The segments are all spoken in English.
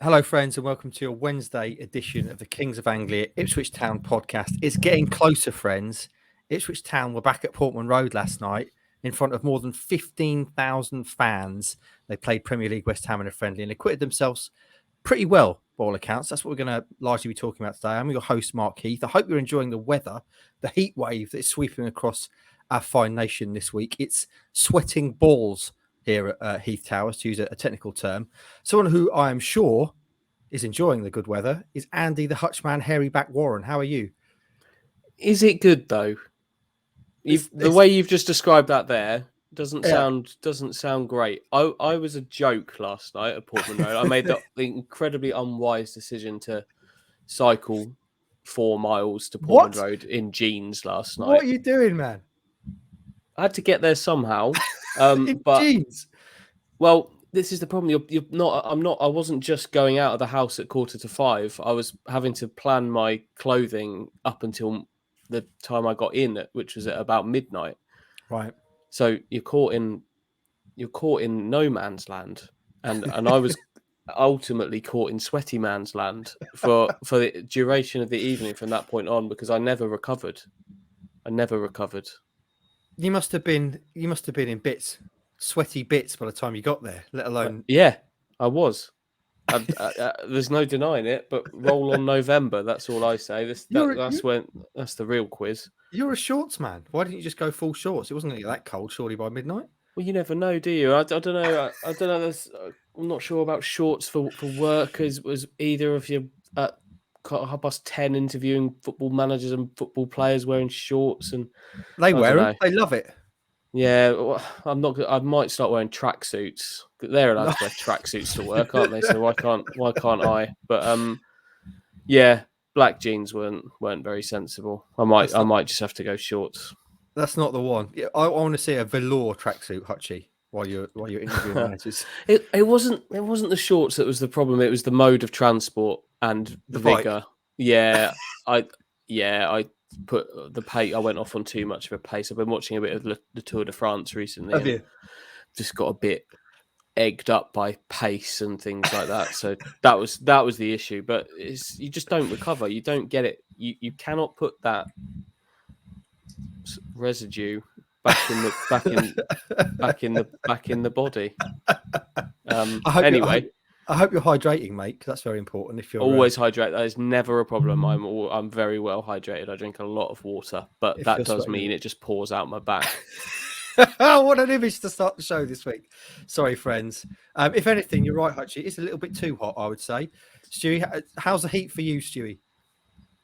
Hello, friends, and welcome to your Wednesday edition of the Kings of Anglia Ipswich Town podcast. It's getting closer, friends. Ipswich Town were back at Portman Road last night in front of more than 15,000 fans. They played Premier League West Ham in a friendly and acquitted themselves pretty well, by all accounts. That's what we're going to largely be talking about today. I'm your host, Mark Heath. I hope you're enjoying the weather, the heat wave that's sweeping across our fine nation this week. It's sweating balls here at Heath Towers, to use a technical term. Someone who I am sure is enjoying the good weather is Andy the Hutchman, hairy back Warren. How are you? Is it good though? The way you've just described that there doesn't sound great. I was a joke last night at Portman Road. I made the incredibly unwise decision to cycle 4 miles to Portman Road in jeans last night. What are you doing, man? I had to get there somehow. In jeans. Well, this is the problem. You're not. I'm not. I wasn't just going out of the house at 4:45. I was having to plan my clothing up until the time I got in, which was at about midnight. Right. So you're caught in no man's land, and I was ultimately caught in sweaty man's land for the duration of the evening from that point on, because I never recovered. You must have been in bits, sweaty bits by the time you got there, let alone. Yeah, I was. There's no denying it, but roll on November. That's all I say. That's the real quiz. You're a shorts man. Why didn't you just go full shorts? It wasn't going to get that cold, surely, by midnight. Well, you never know, do you? I don't know. I don't know. I'm not sure about shorts for work. Was either of you at 10:30 interviewing football managers and football players wearing shorts? And they wear them. They love it. Yeah, well, I'm not. I might start wearing tracksuits. They're allowed to wear tracksuits to work, aren't they? So why can't I? But yeah, black jeans weren't very sensible. I might just have to go shorts. That's not the one. Yeah, I want to see a velour tracksuit, Hutchie, while you're interviewing managers. It wasn't the shorts that was the problem. It was the mode of transport and the vigor. Yeah, I put the pace. I went off on too much of a pace. I've been watching a bit of the Tour de France recently. Have you? Just got a bit egged up by pace and things like that. So that was the issue. But you just don't recover. You don't get it. You cannot put that residue back in the body. I hope you're hydrating, mate, because that's very important. If you're always hydrate, that is never a problem. I'm very well hydrated. I drink a lot of water, but that does mean it just pours out my back. What an image to start the show this week. Sorry, friends. If anything, you're right, Hutchie. It's a little bit too hot, I would say. Stewie, how's the heat for you, Stewie?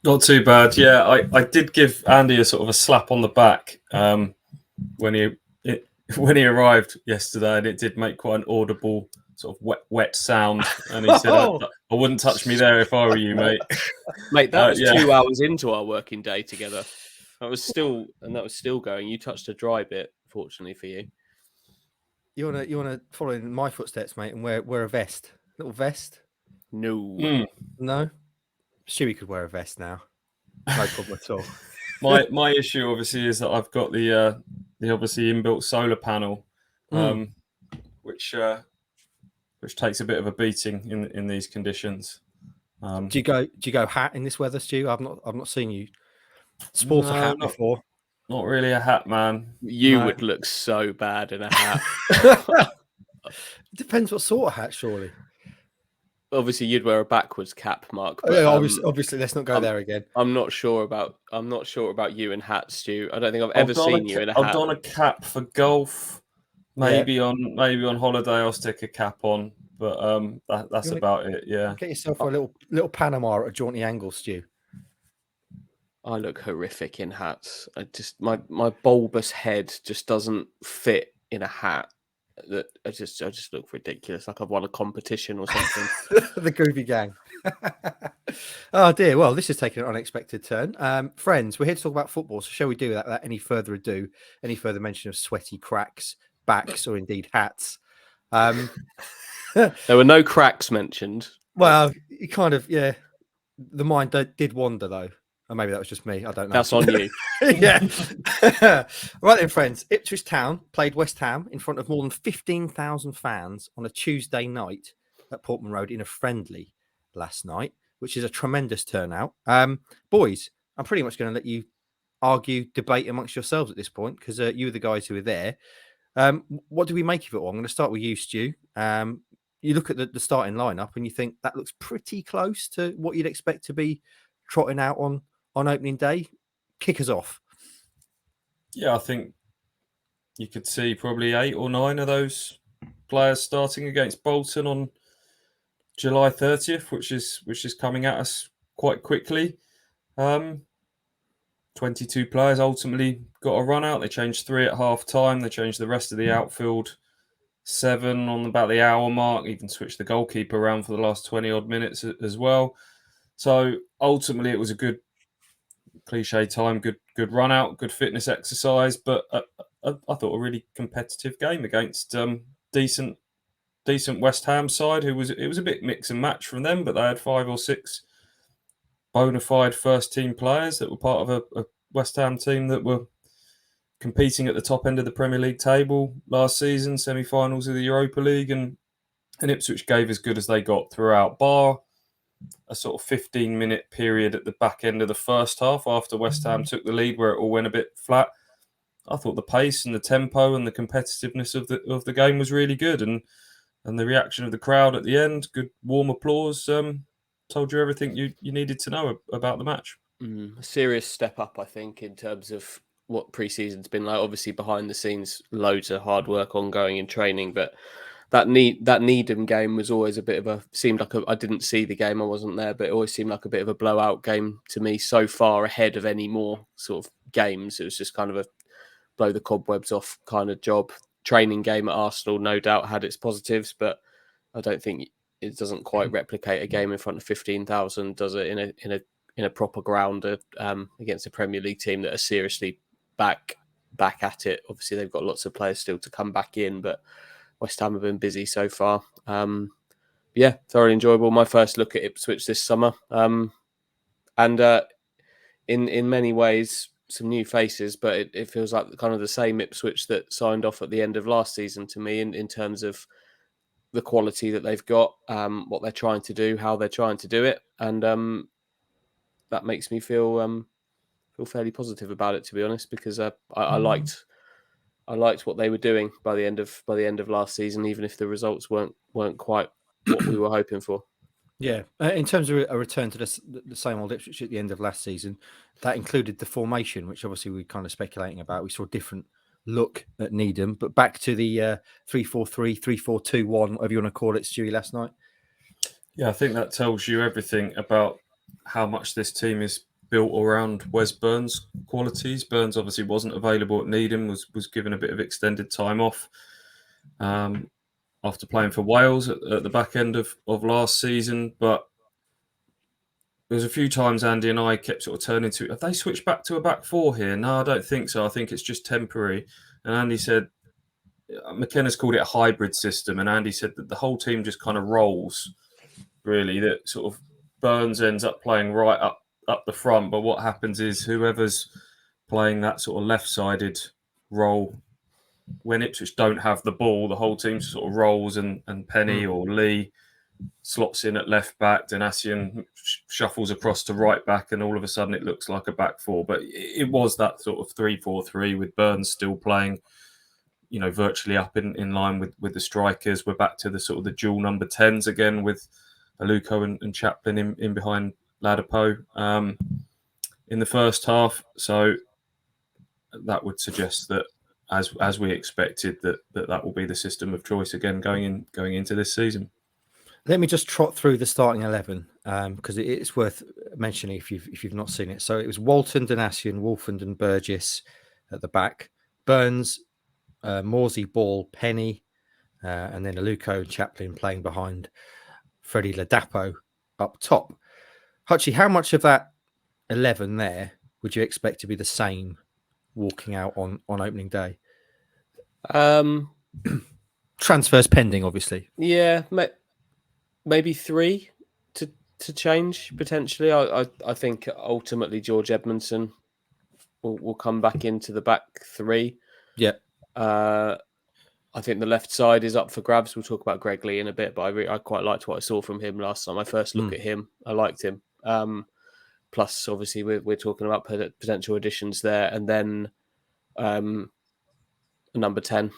Not too bad. Yeah, I did give Andy a sort of a slap on the back when he arrived yesterday, and it did make quite an audible sort of wet sound. And he said, "I wouldn't touch me there if I were you, mate." Mate, that was 2 hours into our working day together. That was still going. You touched a dry bit, fortunately for you. You wanna follow in my footsteps, mate, and wear a vest, little vest. No. No. Stewie could wear a vest now. No problem at all. My issue obviously is that I've got the obviously inbuilt solar panel, which takes a bit of a beating in these conditions. Do you go hat in this weather, Stu? I've not seen you sport a hat before. Not really a hat man. You would look so bad in a hat. It depends what sort of hat, surely. Obviously, you'd wear a backwards cap, Mark. But, yeah, obviously, let's not go there again. I'm not sure about you in hats, Stu. I don't think I've ever seen you in a hat. I've done a cap for golf. Maybe on holiday I'll stick a cap on, but that's about it. Yeah. Get yourself a little Panama at a jaunty angle, Stu. I look horrific in hats. My bulbous head just doesn't fit in a hat. That I just look ridiculous, like I've won a competition or something. The Groovy Gang. Oh dear. Well, this is taking an unexpected turn. Friends, we're here to talk about football. So shall we do that without any further ado? Any further mention of sweaty cracks, backs, or indeed hats? There were no cracks mentioned. Well, you kind of, yeah. The mind did wander though. Or maybe that was just me. I don't know. That's on you. Yeah. Right then, friends. Ipswich Town played West Ham in front of more than 15,000 fans on a Tuesday night. at Portman Road in a friendly last night, which is a tremendous turnout. Boys, I'm pretty much going to let you argue, debate amongst yourselves at this point, because you were the guys who were there. What do we make of it all? I'm going to start with you, Stu. You look at the starting lineup and you think that looks pretty close to what you'd expect to be trotting out on opening day. Kick us off. Yeah, I think you could see probably 8 or 9 of those players starting against Bolton on July 30th, which is coming at us quite quickly. 22 players ultimately got a run out. They changed 3 at half time. They changed the rest of the outfield 7 on about the hour mark. Even switched the goalkeeper around for the last 20 odd minutes as well. So ultimately, it was a good cliche time, good run out, good fitness exercise, but I thought a really competitive game against decent West Ham side. It was a bit mix and match from them, but they had 5 or 6 bona fide first team players that were part of a West Ham team that were competing at the top end of the Premier League table last season, semi-finals of the Europa League, and Ipswich gave as good as they got throughout, bar a sort of 15-minute period at the back end of the first half after West Ham took the lead, where it all went a bit flat. I thought the pace and the tempo and the competitiveness of the game was really good, and the reaction of the crowd at the end, good warm applause, told you everything you needed to know about the match. A serious step up, I think, in terms of what pre-season's been like. Obviously, behind the scenes, loads of hard work ongoing in training, but that Needham game was always a bit of a, seemed like I didn't see the game, I wasn't there, but it always seemed like a bit of a blowout game to me, so far ahead of any more sort of games. It was just kind of a blow the cobwebs off kind of job. Training game at Arsenal no doubt had its positives, but I don't think it doesn't quite replicate a game in front of 15,000, does it, in a proper ground against a Premier League team that are seriously back at it. Obviously, they've got lots of players still to come back in, but West Ham have been busy so far. Yeah, thoroughly enjoyable. My first look at Ipswich this summer. And in many ways, some new faces, but it feels like kind of the same Ipswich that signed off at the end of last season to me in terms of the quality that they've got, what they're trying to do, how they're trying to do it. And that makes me feel fairly positive about it, to be honest, because I liked what they were doing by the end of last season, even if the results weren't quite what we were hoping for. Yeah, in terms of a return to the same old Ipswich at the end of last season, that included the formation, which obviously we were kind of speculating about. We saw a different look at Needham, but back to the 3-4-3, 3-4-2-1, whatever you want to call it, Stewie, last night. Yeah, I think that tells you everything about how much this team is built around Wes Burns' qualities. Burns obviously wasn't available at Needham, was given a bit of extended time off after playing for Wales at the back end of last season. But there was a few times Andy and I kept sort of turning to, have they switched back to a back 4 here? No, I don't think so. I think it's just temporary. And Andy said, McKenna's called it a hybrid system, and Andy said that the whole team just kind of rolls, really, that sort of Burns ends up playing right up the front, but what happens is whoever's playing that sort of left-sided role, when Ipswich don't have the ball, the whole team sort of rolls, and Penny or Lee slots in at left back, Donatian shuffles across to right back, and all of a sudden it looks like a back 4. But it was that sort of 3-4-3 with Burns still playing, virtually up in line with the strikers. We're back to the sort of the dual number 10s again with Aluko and Chaplin in behind Ladapo in the first half. So that would suggest that, as we expected, that will be the system of choice again going into this season. Let me just trot through the starting 11 because it's worth mentioning if you've not seen it. So it was Walton, Donatian, Wolfenden, and Burgess at the back. Burns, Morsey, Ball, Penny, and then Aluko and Chaplin playing behind Freddie Ladapo up top. Hutchie, how much of that 11 there would you expect to be the same walking out on opening day? Transfers pending, obviously. Yeah, maybe 3 to change potentially. I think ultimately George Edmondson will come back into the back 3. Yeah. I think the left side is up for grabs. We'll talk about Greg Lee in a bit, but I quite liked what I saw from him last time. My first look at him, I liked him. Plus, obviously, we're talking about potential additions there, and then number 10,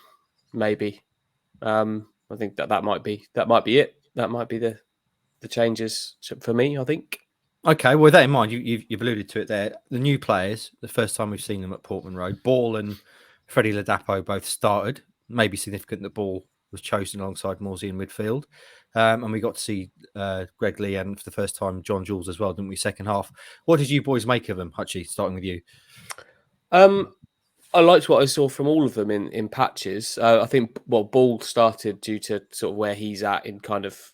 maybe. I think that might be it. That might be the changes for me, I think. Okay, well, with that in mind, you've alluded to it there. The new players, the first time we've seen them at Portman Road, Ball and Freddie Ladapo both started. Maybe significant that Ball was chosen alongside Morsey in midfield. And we got to see Greg Lee and for the first time John Jules as well, didn't we? Second half. What did you boys make of them, Hutchie, starting with you? I liked what I saw from all of them in patches. I think, Ball started due to sort of where he's at in kind of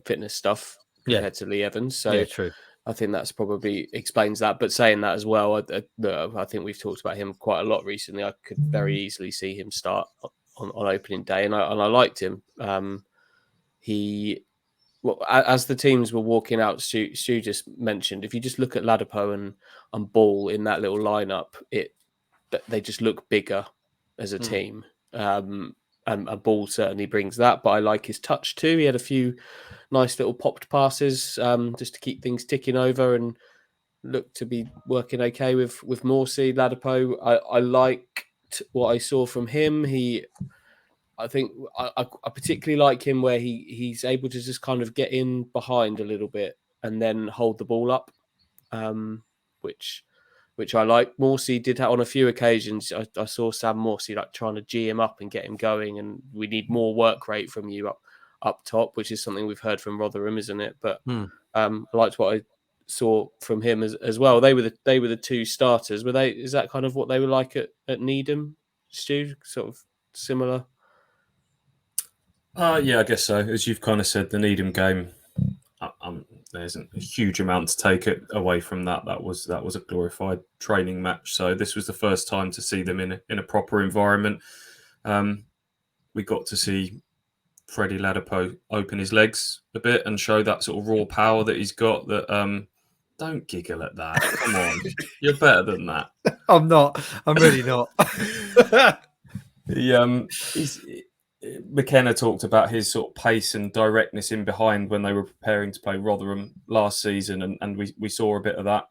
fitness stuff compared to Lee Evans. So yeah, true. I think that's probably explains that. But saying that as well, I think we've talked about him quite a lot recently. I could very easily see him start on opening day, and I liked him. As the teams were walking out, Stu just mentioned, if you just look at Ladapo and Ball in that little lineup, they just look bigger as a team. And Ball certainly brings that, but I like his touch too. He had a few nice little popped passes just to keep things ticking over and looked to be working okay with Morsey. Ladapo, I liked what I saw from him. I think I particularly like him where he's able to just kind of get in behind a little bit and then hold the ball up, which I like. Morsey did that on a few occasions. I saw Sam Morsey like trying to G him up and get him going, and we need more work rate from you up top, which is something we've heard from Rotherham, isn't it? But I liked what I saw from him as well. They were the two starters. Were they? Is that kind of what they were like at Needham, Stu? Sort of similar. Yeah, I guess so. As you've kind of said, the Needham game, there isn't a huge amount to take it away from that. That was a glorified training match. So this was the first time to see them in a proper environment. We got to see Freddie Ladapo open his legs a bit and show that sort of raw power that he's got. That don't giggle at that. Come on, you're better than that. I'm not. I'm really not. McKenna talked about his sort of pace and directness in behind when they were preparing to play Rotherham last season, and we saw a bit of that,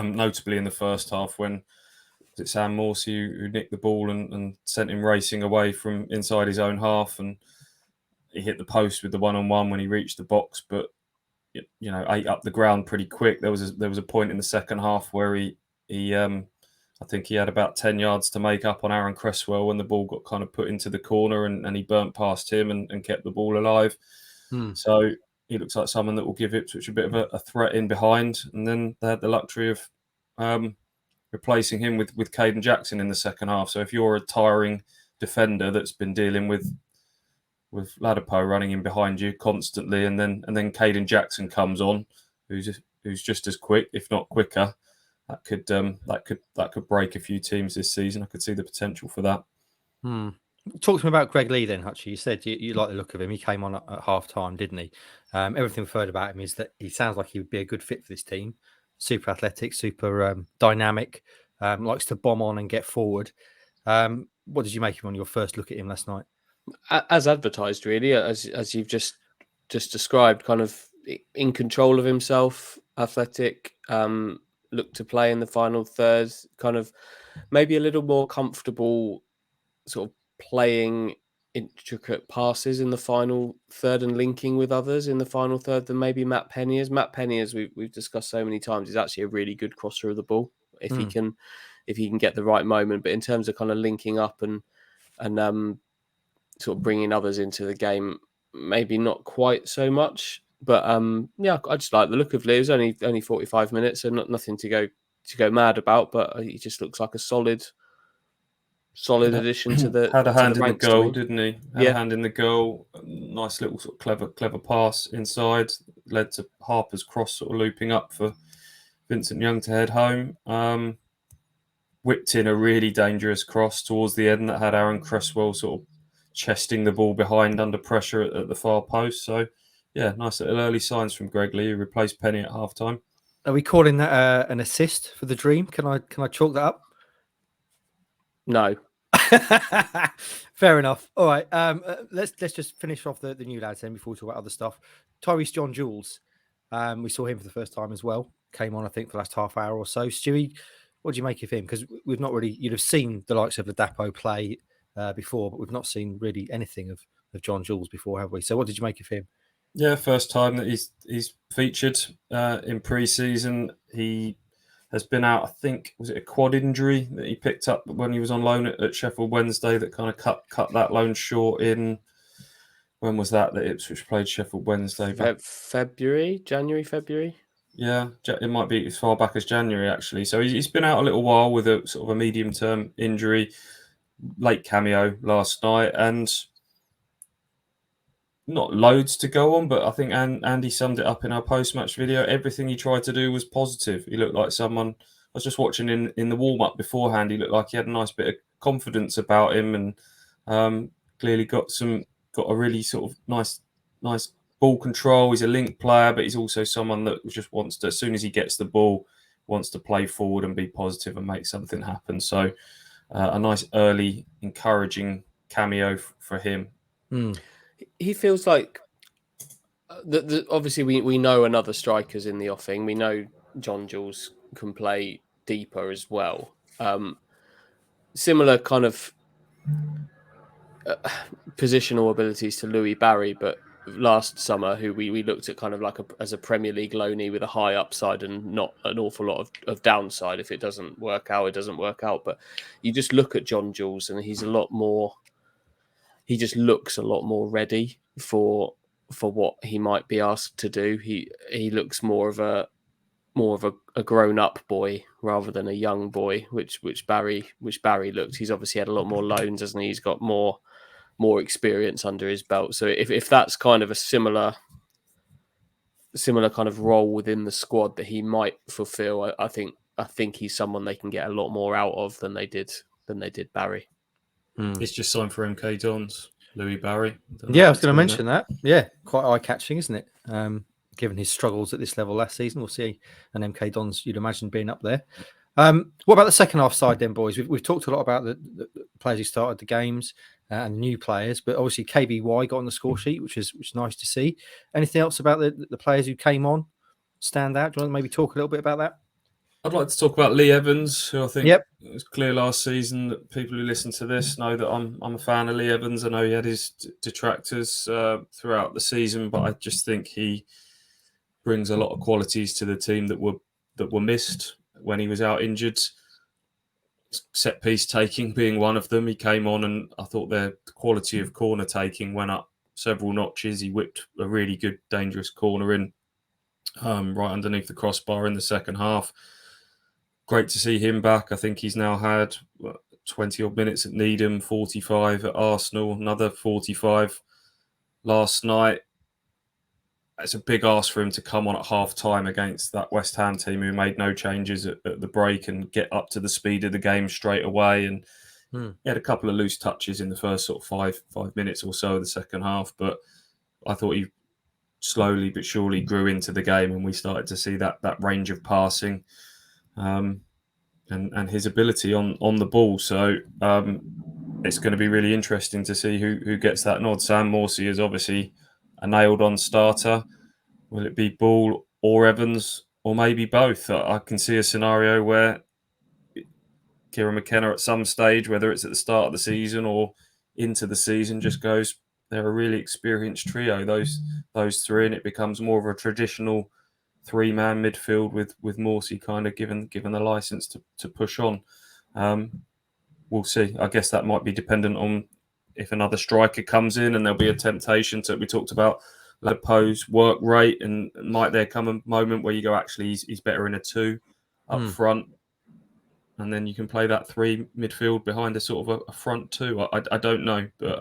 notably in the first half when Sam Morsey who nicked the ball and sent him racing away from inside his own half, and he hit the post with the one-on-one when he reached the box, but ate up the ground pretty quick. There was a point in the second half where he I think he had about 10 yards to make up on Aaron Cresswell when the ball got kind of put into the corner, and he burnt past him and kept the ball alive. So he looks like someone that will give Ipswich a bit of a threat in behind. And then they had the luxury of replacing him with Caden Jackson in the second half. So if you're a tiring defender that's been dealing with Ladapo running in behind you constantly, and then Caden Jackson comes on, who's just as quick, if not quicker, that could break a few teams this season. I could see the potential for that. Talk to me about Greg Lee then, Hutchie. You said you like the look of him. He came on at half time, didn't he? Everything we've heard about him is that he sounds like he would be a good fit for this team. Super athletic, super dynamic, likes to bomb on and get forward. What did you make of him on your first look at him last night? As advertised, really, as you've just described, kind of in control of himself, athletic, looked to play in the final third, kind of maybe a little more comfortable sort of playing intricate passes in the final third and linking with others in the final third than maybe Matt Penny is. Matt Penny, as we've discussed so many times, is actually a really good crosser of the ball if he can get the right moment. But in terms of kind of linking up and sort of bringing others into the game, maybe not quite so much. But I just like the look of Lee. It was only 45 minutes, so nothing to go mad about. But he just looks like a solid addition to the. Had a hand in the goal, team. didn't he? Had a hand in the goal. Nice little sort of clever pass inside, led to Harper's cross sort of looping up for Vincent Young to head home. Whipped in a really dangerous cross towards the end that had Aaron Cresswell sort of chesting the ball behind under pressure at the far post. So. Yeah, nice little early signs from Greg Lee, who replaced Penny at half-time. Are we calling that an assist for the dream? Can I chalk that up? No. Fair enough. All right. Let's just finish off the new lads then before we talk about other stuff. Tyrese John Jules. We saw him for the first time as well. Came on, I think, for the last half hour or so. Stewie, what do you make of him? Because we've not really, you'd have seen the likes of the Dapo play before, but we've not seen really anything of John Jules before, have we? So what did you make of him? Yeah, first time that he's featured in pre-season. He has been out, I think, was it a quad injury that he picked up when he was on loan at Sheffield Wednesday that kind of cut that loan short in, when was that Ipswich played Sheffield Wednesday? January, February? Yeah, it might be as far back as January, actually. So he's been out a little while with a sort of a medium-term injury, late cameo last night, and not loads to go on, but I think Andy summed it up in our post-match video. Everything he tried to do was positive. He looked like someone, I was just watching in the warm-up beforehand, he looked like he had a nice bit of confidence about him, and clearly got a really sort of nice ball control. He's a link player, but he's also someone that just wants to, as soon as he gets the ball, wants to play forward and be positive and make something happen. So a nice early encouraging cameo for him. He feels like obviously we know another strikers in the offing. We know John Jules can play deeper as well. Similar kind of positional abilities to Louis Barry, but last summer, who we looked at kind of like as a Premier League loanee with a high upside and not an awful lot of downside. If it doesn't work out, it doesn't work out. But you just look at John Jules and he's a lot more. He just looks a lot more ready for what he might be asked to do. He looks more of a grown up boy rather than a young boy, which Barry looked. He's obviously had a lot more loans, hasn't he? He's got more experience under his belt. So if that's kind of a similar kind of role within the squad that he might fulfill, I think he's someone they can get a lot more out of than they did Barry. It's just signed for MK Dons, Louis Barry. Yeah, I was going to mention that. Yeah, quite eye-catching, isn't it? Given his struggles at this level last season, we'll see an MK Dons, you'd imagine, being up there. What about the second half side then, boys? We've talked a lot about the players who started the games and new players, but obviously KBY got on the score sheet, which is nice to see. Anything else about the players who came on stand out? Do you want to maybe talk a little bit about that? I'd like to talk about Lee Evans, who I think it was clear last season that people who listen to this know that I'm a fan of Lee Evans. I know he had his detractors throughout the season, but I just think he brings a lot of qualities to the team that were missed when he was out injured. Set piece taking being one of them. He came on and I thought the quality of corner taking went up several notches. He whipped a really good, dangerous corner in right underneath the crossbar in the second half. Great to see him back. I think he's now had 20 odd minutes at Needham, 45 at Arsenal, another 45 last night. It's a big ask for him to come on at half time against that West Ham team who made no changes at the break and get up to the speed of the game straight away. And he had a couple of loose touches in the first sort of five minutes or so of the second half, but I thought he slowly but surely grew into the game and we started to see that range of passing. And his ability on the ball. So it's going to be really interesting to see who gets that nod. Sam Morsey is obviously a nailed-on starter. Will it be Ball or Evans or maybe both? I can see a scenario where Kieran McKenna at some stage, whether it's at the start of the season or into the season, just goes, they're a really experienced trio, those three, and it becomes more of a traditional three-man midfield with Morsey kind of given the license to push on. We'll see. I guess that might be dependent on if another striker comes in and there'll be a temptation to, we talked about Lepo's work rate, and might there come a moment where you go, actually, he's better in a two up front, and then you can play that three midfield behind a sort of a front two. I don't know, but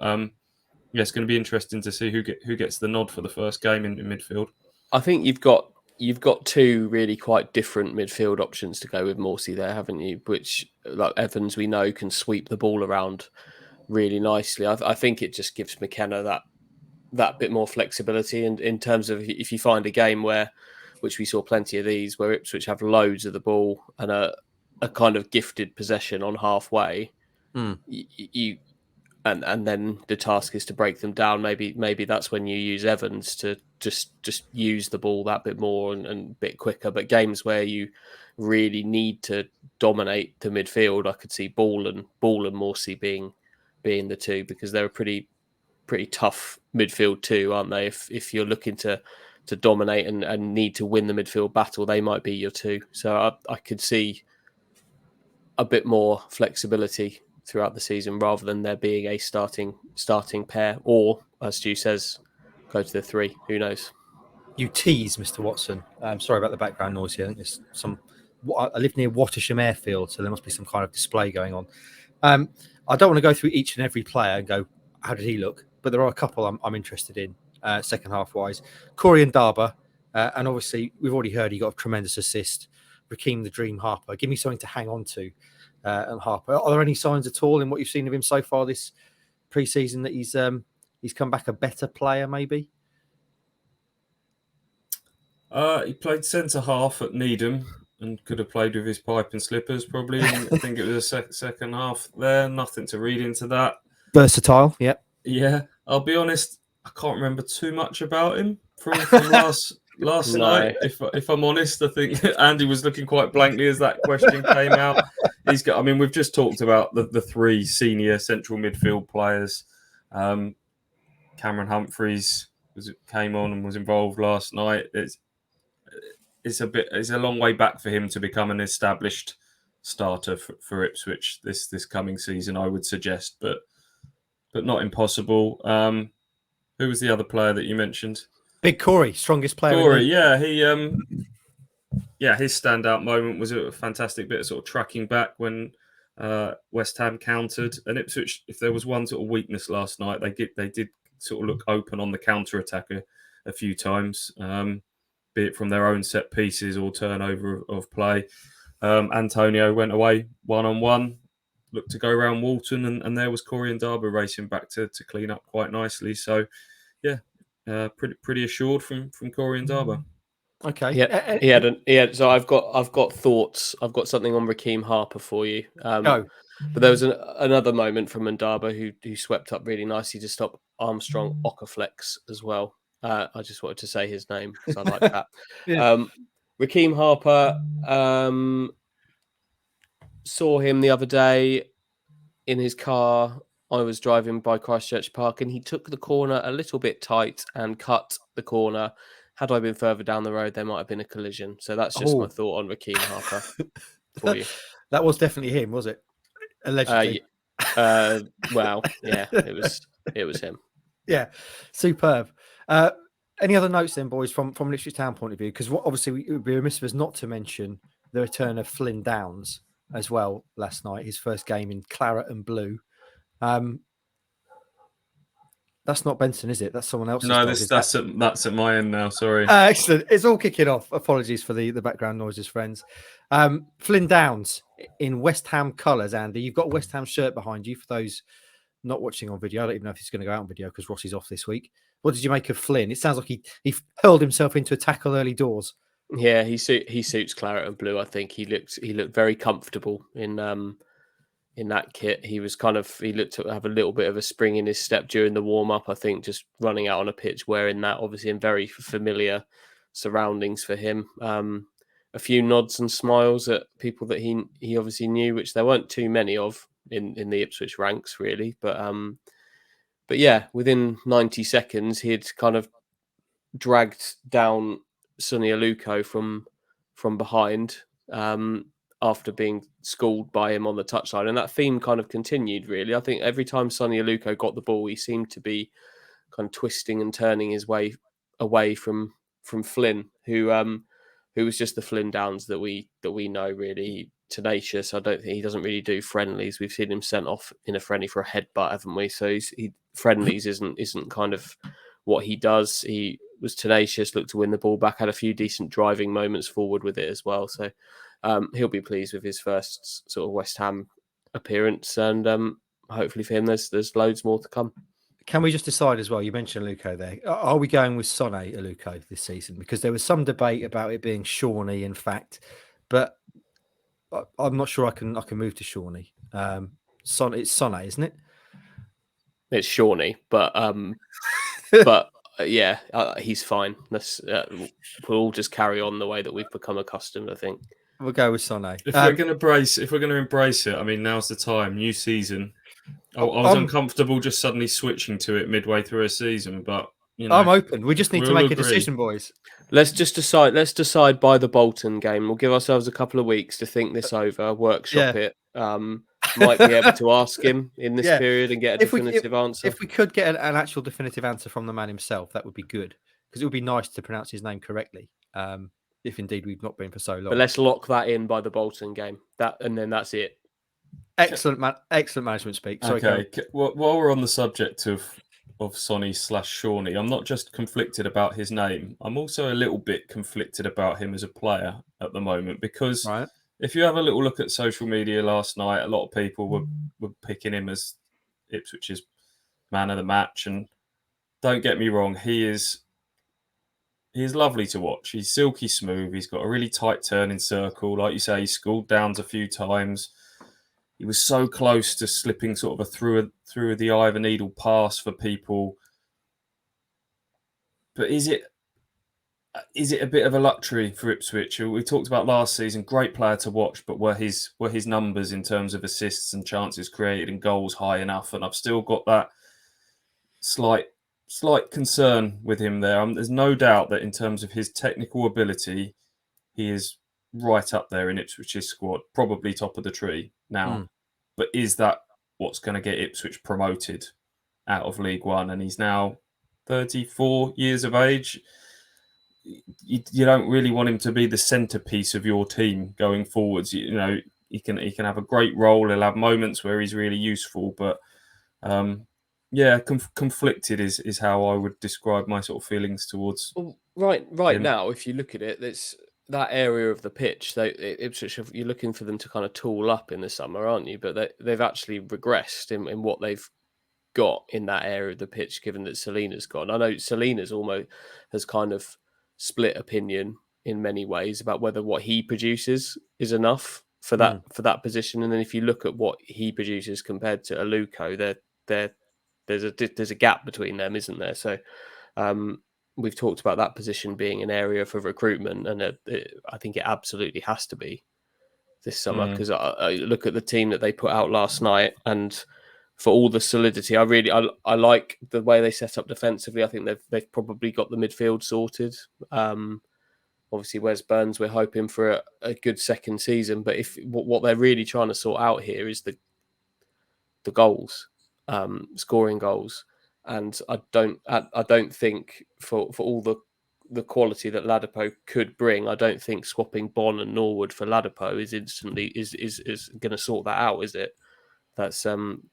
yeah, it's going to be interesting to see who gets the nod for the first game in midfield. I think you've got two really quite different midfield options to go with Morsey there, haven't you? Which, like Evans, we know can sweep the ball around really nicely. I think it just gives McKenna that bit more flexibility. And in terms of if you find a game which we saw plenty of these, where Ipswich have loads of the ball and a kind of gifted possession on halfway, you and then the task is to break them down. Maybe that's when you use Evans to just use the ball that bit more and a bit quicker. But games where you really need to dominate the midfield, I could see Ball and Morsey being the two, because they're a pretty tough midfield too, aren't they? If you're looking to dominate and need to win the midfield battle, they might be your two. So I could see a bit more flexibility throughout the season rather than there being a starting pair, or as Stu says, go to the three. Who knows? You tease, Mr. Watson. I'm sorry about the background noise here. I think there's some. I live near Wattisham Airfield, so there must be some kind of display going on. I don't want to go through each and every player and go, how did he look? But there are a couple I'm interested in, second half wise. Corey and Darber, and obviously we've already heard he got a tremendous assist. Raheem the Dream Harper. Give me something to hang on to. And Harper, are there any signs at all in what you've seen of him so far this pre-season that he's come back a better player, maybe? He played centre half at Needham and could have played with his pipe and slippers probably. And I think it was a second half there. Nothing to read into that. Versatile, yep. Yeah, I'll be honest, I can't remember too much about him from last night. If I'm honest, I think Andy was looking quite blankly as that question came out. We've just talked about the three senior central midfield players. Cameron Humphreys came on and was involved last night. It's a long way back for him to become an established starter for Ipswich this coming season, I would suggest, but not impossible. Who was the other player that you mentioned? Big Corey, strongest player. Corey, yeah, his standout moment was a fantastic bit of sort of tracking back when West Ham countered, and Ipswich, if there was one sort of weakness last night, they did sort of look open on the counter attack a few times, be it from their own set pieces or turnover of play. Antonio went away 1-on-1, looked to go around Walton, and there was Corey and Darby racing back to clean up quite nicely. So, yeah, pretty assured from Corey and Darby. Okay. Yeah, he had. So I've got thoughts. I've got something on Raheem Harper for you. Go. But there was another moment from Ndaba who swept up really nicely to stop Armstrong Okaflex as well. I just wanted to say his name because I like that. Yeah. Raheem Harper, saw him the other day in his car. I was driving by Christchurch Park and he took the corner a little bit tight and cut the corner. Had I been further down the road, there might have been a collision. So that's just my thought on Raheem Harper for you. That was definitely him, was it? Allegedly. Well, yeah, it was him. Yeah, superb. Any other notes then, boys, from Ipswich Town point of view? Because obviously it would be remiss of us not to mention the return of Flynn Downs as well last night, his first game in claret and blue. That's not Benson, is it? That's someone else's. No, that's at my end now. Sorry. Excellent. It's all kicking off. Apologies for the background noises, friends. Flynn Downs in West Ham colours, Andy. You've got a West Ham shirt behind you for those not watching on video. I don't even know if he's going to go out on video because Rossi's off this week. What did you make of Flynn? It sounds like he hurled himself into a tackle early doors. Yeah, he suits claret and blue. I think he looked very comfortable in that kit. He looked to have a little bit of a spring in his step during the warm up. I think just running out on a pitch wearing that, obviously in very familiar surroundings for him. A few nods and smiles at people that he obviously knew, which there weren't too many of in the Ipswich ranks really. But yeah, within 90 seconds he had kind of dragged down Sonny Aluko from behind after being schooled by him on the touchline, and that theme kind of continued really. I think every time Sonny Aluko got the ball, he seemed to be kind of twisting and turning his way away from Flynn, who was just the Flynn Downs that we know really. Tenacious. I don't think he doesn't really do friendlies. We've seen him sent off in a friendly for a headbutt, haven't we? So friendlies isn't kind of what he does. He was tenacious, looked to win the ball back, had a few decent driving moments forward with it as well. So he'll be pleased with his first sort of West Ham appearance, and hopefully for him there's loads more to come. Can we just decide as well? You mentioned Aluko there. Are we going with Sonny Aluko this season? Because there was some debate about it being Shawnee, in fact, but I'm not sure I can move to Shawnee. It's Sonny, isn't it? It's Shawnee, but yeah, he's fine. We'll all just carry on the way that we've become accustomed, I think. We'll go with Sonny. If we're going to embrace it, I mean, now's the time. New season. I was uncomfortable just suddenly switching to it midway through a season, but I'm open. We just need to make a decision, boys. Let's decide by the Bolton game. We'll give ourselves a couple of weeks to think this over, workshop it. Might be able to ask him in this period and get a definitive answer. If we could get an actual definitive answer from the man himself, that would be good, because it would be nice to pronounce his name correctly. If indeed we've not been for so long. But let's lock that in by the Bolton game. And then that's it. Excellent management speak. Sorry, okay. While we're on the subject of Sonny/Shawnee, I'm not just conflicted about his name. I'm also a little bit conflicted about him as a player at the moment, because if you have a little look at social media last night, a lot of people were picking him as Ipswich's man of the match. And don't get me wrong, he is lovely to watch. He's silky smooth. He's got a really tight turning circle. Like you say, he scored downs a few times. He was so close to slipping sort of through the eye of a needle pass for people. But is it a bit of a luxury for Ipswich? We talked about last season, great player to watch, but were his numbers in terms of assists and chances created and goals high enough? And I've still got that slight concern with him there. There's no doubt that in terms of his technical ability, he is right up there in Ipswich's squad, probably top of the tree now. But is that what's going to get Ipswich promoted out of League One? And he's now 34 years of age. You don't really want him to be the centerpiece of your team going forwards. You know, he can have a great role. He'll have moments where he's really useful, but conflicted is how I would describe my sort of feelings towards. Right now, if you look at it, it's that area of the pitch. Ipswich, you're looking for them to kind of tool up in the summer, aren't you? But they've actually regressed in what they've got in that area of the pitch, given that Selina's gone. I know Selina's almost has kind of split opinion in many ways about whether what he produces is enough for that position. And then if you look at what he produces compared to Aluko, there's a gap between them, isn't there? So we've talked about that position being an area for recruitment, and I think it absolutely has to be this summer, because I look at the team that they put out last night, and for all the solidity, I like the way they set up defensively. I think they've probably got the midfield sorted. Obviously, Wes Burns, we're hoping for a good second season, but if what they're really trying to sort out here is the goals, scoring goals. And I don't think for all the quality that Ladapo could bring, I don't think swapping Bon and Norwood for Ladapo is going to sort that out, is it? That's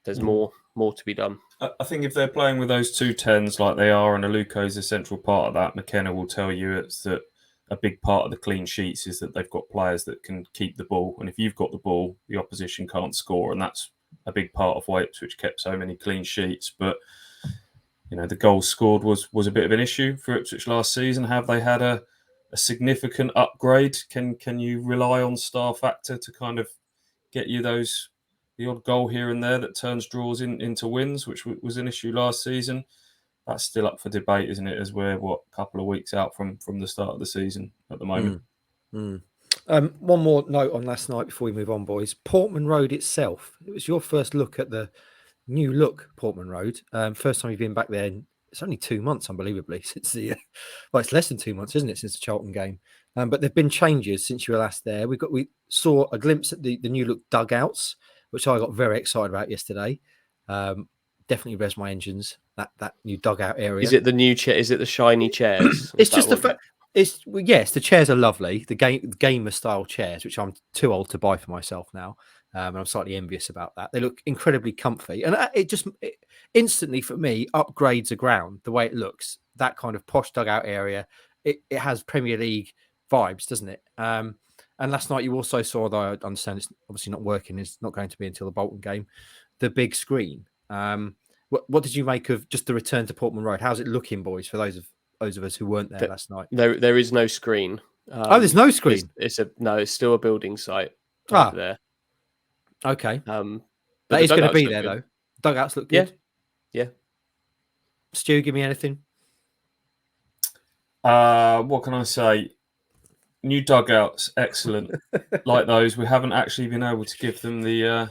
there's more to be done. I think if they're playing with those 2 10s like they are, and Aluko is a central part of that, McKenna will tell you it's that a big part of the clean sheets is that they've got players that can keep the ball, and if you've got the ball, the opposition can't score, and that's a big part of why Ipswich kept so many clean sheets. But you know, the goals scored was a bit of an issue for Ipswich last season. Have they had a significant upgrade? Can you rely on star factor to kind of get you the odd goal here and there that turns draws into wins, which was an issue last season? That's still up for debate, isn't it? As we're a couple of weeks out from the start of the season at the moment. One more note on last night before we move on, boys. Portman Road itself. It was your first look at the new look Portman Road. First time you've been back there. It's only 2 months, unbelievably, since it's less than 2 months, isn't it, since the Charlton game? But there've been changes since you were last there. We saw a glimpse at the new look dugouts, which I got very excited about yesterday. Definitely revs my engines. That new dugout area. Is it the new chair? Is it the shiny chairs? It's just the fact. Yes, the chairs are lovely. The gamer style chairs, which I'm too old to buy for myself now. And I'm slightly envious about that. They look incredibly comfy. And it instantly, for me, upgrades the ground, the way it looks. That kind of posh dugout area, it has Premier League vibes, doesn't it? And last night you also saw, though I understand it's obviously not working, it's not going to be until the Bolton game, the big screen. What did you make of just the return to Portman Road? How's it looking, boys, for those of us who weren't there last night? There is no screen. There's no screen? It's still a building site over there. Okay. But that is going to dugouts be look there, good. though. Dugouts look good. Yeah. Stu, give me anything. What can I say? New dugouts, excellent. Like those, we haven't actually been able to give them the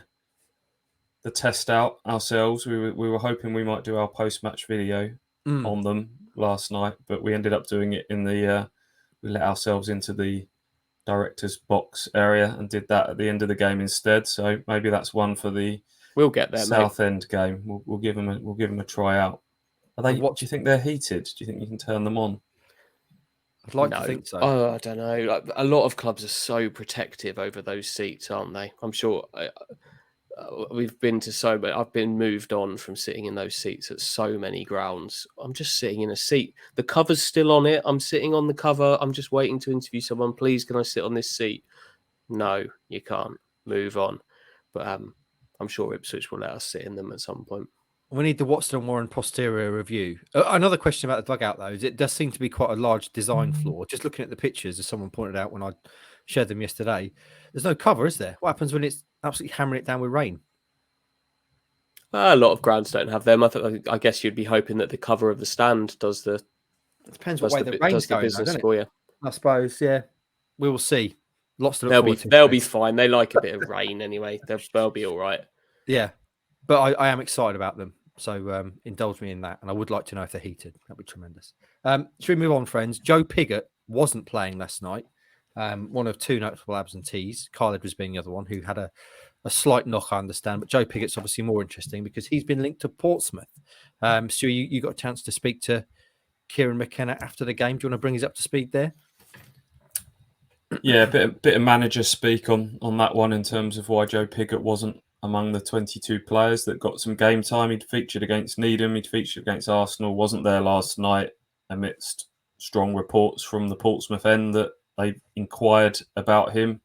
test out ourselves. We were hoping we might do our post-match video on them last night, but we ended up doing it in the. We let ourselves into the director's box area and did that at the end of the game instead. So maybe that's one for the We'll get there, South mate. End game. We'll give them a try out. Are they? Do you think they're heated? Do you think you can turn them on? I'd like to think so. Oh, I don't know. Like, a lot of clubs are so protective over those seats, aren't they? I'm sure we've been to so many. I've been moved on from sitting in those seats at so many grounds. I'm just sitting in a seat. The cover's still on it. I'm sitting on the cover. I'm just waiting to interview someone. Please, can I sit on this seat? No, you can't. Move on. But I'm sure Ipswich will let us sit in them at some point. We need the Watson and Warren posterior review. Another question about the dugout, though, is it does seem to be quite a large design flaw. Just looking at the pictures, as someone pointed out when I shared them yesterday, there's no cover, is there? What happens when it's absolutely hammering it down with rain? A lot of grounds don't have them. I guess you'd be hoping that the cover of the stand does the. It depends what way the rain's going, business though, for you. I suppose, yeah. We will see. Lots to look They'll forward to. They'll be fine. They like a bit of rain anyway. They'll be all right. Yeah, but I am excited about them. So indulge me in that. And I would like to know if they're heated. That'd be tremendous. Should we move on, friends? Joe Pigott wasn't playing last night. One of two notable absentees. Kyle Edwards being the other one, who had a slight knock, I understand. But Joe Pigott's obviously more interesting because he's been linked to Portsmouth. Stu, you got a chance to speak to Kieran McKenna after the game. Do you want to bring us up to speed there? Yeah, a bit of manager speak on that one in terms of why Joe Pigott wasn't among the 22 players that got some game time. He'd featured against Needham, he'd featured against Arsenal, wasn't there last night amidst strong reports from the Portsmouth end that they inquired about him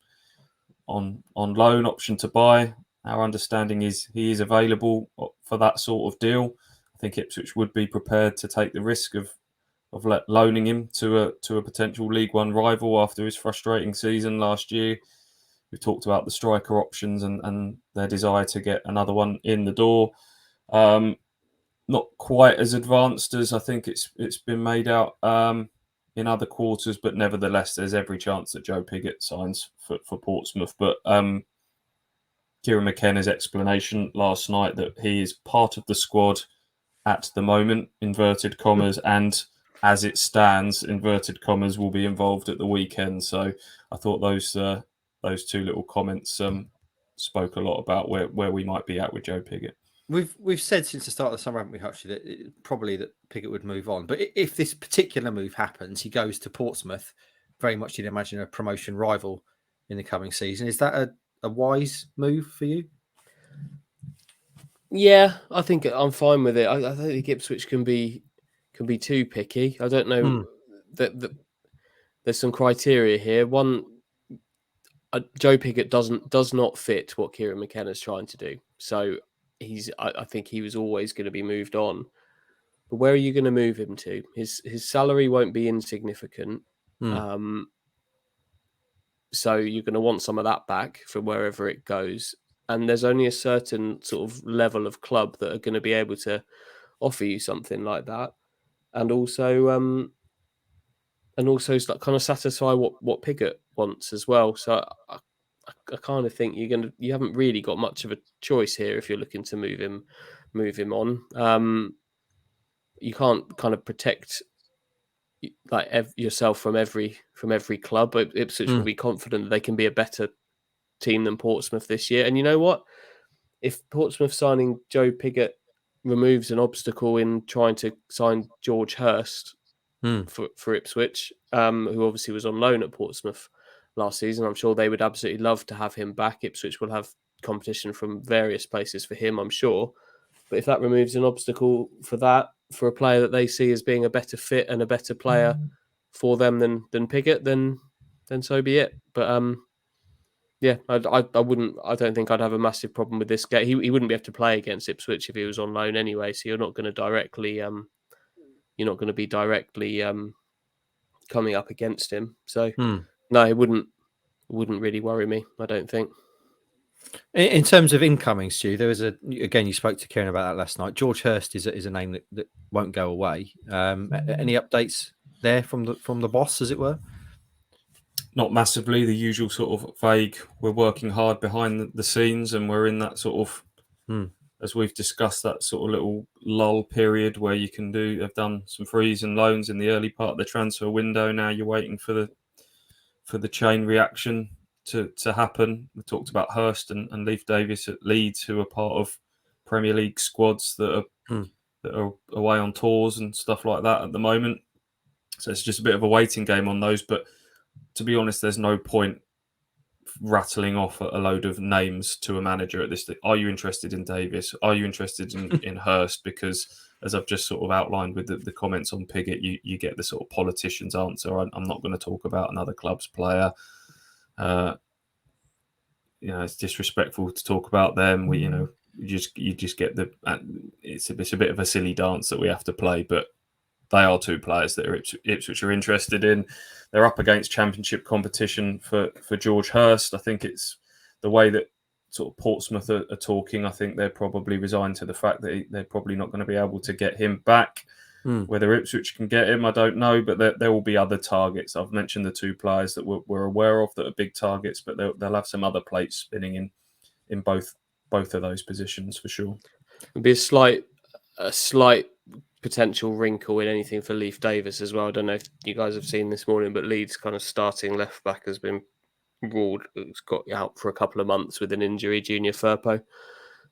on loan, option to buy. Our understanding is he is available for that sort of deal. I think Ipswich would be prepared to take the risk of loaning him to a potential League One rival after his frustrating season last year. We've talked about the striker options and their desire to get another one in the door. Not quite as advanced as I think it's been made out in other quarters, but nevertheless, there's every chance that Joe Pigott signs for Portsmouth. But Kieran McKenna's explanation last night that he is part of the squad at the moment, inverted commas, and as it stands, inverted commas, will be involved at the weekend. So I thought those two little comments spoke a lot about where we might be at with Joe Pigott. We've said since the start of the summer, haven't we, Hutchie, that probably that Pigott would move on. But if this particular move happens, he goes to Portsmouth, very much you'd imagine a promotion rival in the coming season. Is that a wise move for you? Yeah, I think I'm fine with it. I don't think Ipswich can be too picky. I don't know that there's some criteria here. One, Joe Pigott does not fit what Kieran McKenna's trying to do. So I think he was always going to be moved on. But where are you going to move him to? His salary won't be insignificant. So you're going to want some of that back from wherever it goes. And there's only a certain sort of level of club that are going to be able to offer you something like that. And also kind of satisfy what Pigott wants as well. So I kind of think you haven't really got much of a choice here if you're looking to move him on. You can't kind of protect like yourself from every club. But Ipswich will be confident that they can be a better team than Portsmouth this year. And you know what? If Portsmouth signing Joe Pigott removes an obstacle in trying to sign George Hurst for Ipswich, who obviously was on loan at Portsmouth last season, I'm sure they would absolutely love to have him back. Ipswich will have competition from various places for him, I'm sure. But if that removes an obstacle for a player that they see as being a better fit and a better player for them than Pigott, then so be it. But yeah, I don't think I'd have a massive problem with this game. He wouldn't be able to play against Ipswich if he was on loan anyway. So you're not going to be directly coming up against him. So no, it wouldn't really worry me, I don't think. In terms of incoming, Stu, there was again, you spoke to Kieran about that last night. George Hurst is a name that won't go away. Any updates there from the boss, as it were? Not massively. The usual sort of vague. We're working hard behind the scenes, and we're in that sort of, as we've discussed, that sort of little lull period where you can have done some frees and loans in the early part of the transfer window. Now you're waiting for the chain reaction to happen. We talked about Hurst and Leif Davis at Leeds, who are part of Premier League squads that are away on tours and stuff like that at the moment. So it's just a bit of a waiting game on those. But to be honest, there's no point rattling off a load of names to a manager at this stage. Are you interested in Davis? Are you interested in Hurst? Because as I've just sort of outlined with the comments on Pigott, you get the sort of politician's answer. I'm not going to talk about another club's player. It's disrespectful to talk about them. You just get it's a bit of a silly dance that we have to play, but they are two players that Ipswich are interested in. They're up against championship competition for George Hurst. I think it's the way that sort of Portsmouth are talking. I think they're probably resigned to the fact that they're probably not going to be able to get him back. Whether Ipswich can get him, I don't know, but there will be other targets. I've mentioned the two players that we're aware of that are big targets, but they'll have some other plates spinning in both of those positions for sure. It'd be a slight potential wrinkle in anything for Leif Davis as well. I don't know if you guys have seen this morning, but Leeds' kind of starting left back has been ruled. It's got out for a couple of months with an injury, Junior Firpo.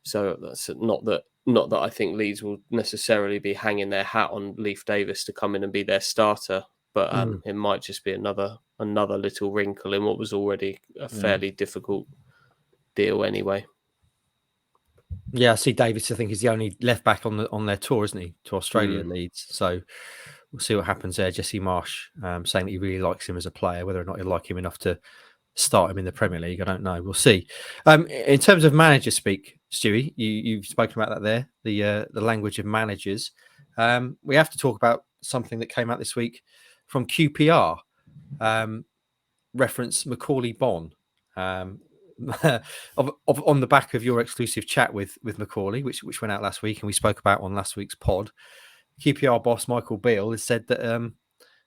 So that's not that I think Leeds will necessarily be hanging their hat on Leif Davis to come in and be their starter, but it might just be another little wrinkle in what was already a fairly difficult deal anyway. Yeah, I see Davis, I think, is the only left back on their tour, isn't he, to Australia, Leeds. So we'll see what happens there. Jesse Marsh saying that he really likes him as a player. Whether or not he'll like him enough to start him in the Premier League, I don't know. We'll see. In terms of manager speak, Stewie, you've spoken about that there, the language of managers. We have to talk about something that came out this week from QPR. Reference Macaulay Bonne. On the back of your exclusive chat with Macaulay, which went out last week and we spoke about on last week's pod, QPR boss Michael Beale has said that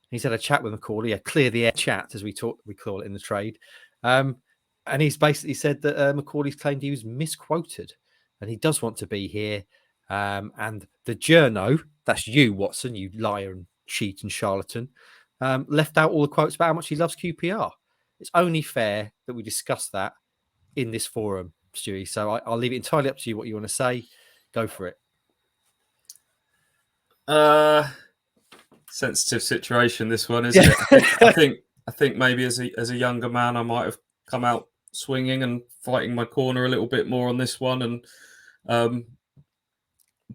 he's had a chat with Macaulay, a clear the air chat, as we call it in the trade, and he's basically said that Macaulay's claimed he was misquoted and he does want to be here, and the journo, that's you, Watson, you liar and cheat and charlatan, left out all the quotes about how much he loves QPR. It's only fair that we discuss that in this forum, Stewie. So I'll leave it entirely up to you what you want to say. Go for it. Sensitive situation, this one, isn't it? I think maybe as a younger man, I might have come out swinging and fighting my corner a little bit more on this one, and